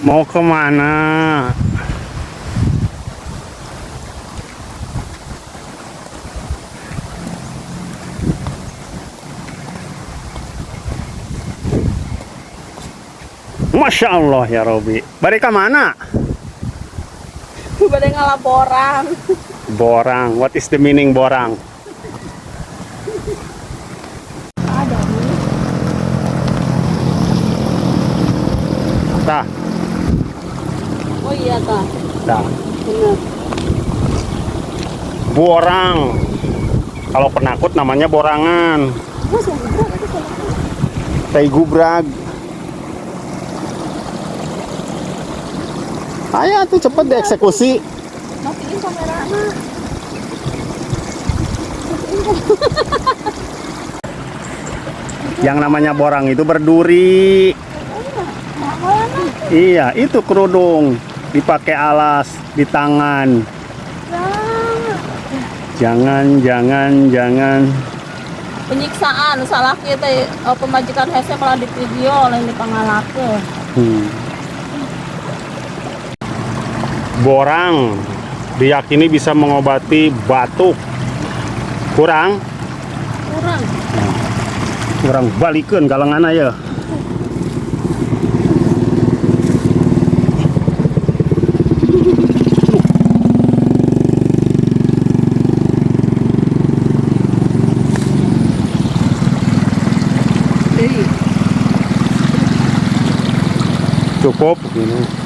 Mau kemana? Masya Allah ya Robi. Bari ke mana? Bade ngalaporan. Borang. What is the meaning borang? Ada nih. Tah, Oh iya kak. tah. Bener. Borang. Kalau penakut namanya borangan. Mas yang bener itu salah. Tai gubrag. Ayo tuh cepet dieksekusi. Matiin kamera anak. Yang namanya borang itu berduri. Iya, itu kerudung. Dipakai alas di tangan. Jangan. Penyiksaan salah kita pemajikan hese malah di video oleh di pangalake. Borang diyakini bisa mengobati batuk. Kurang balikeun kalengan aya. Cukup ini.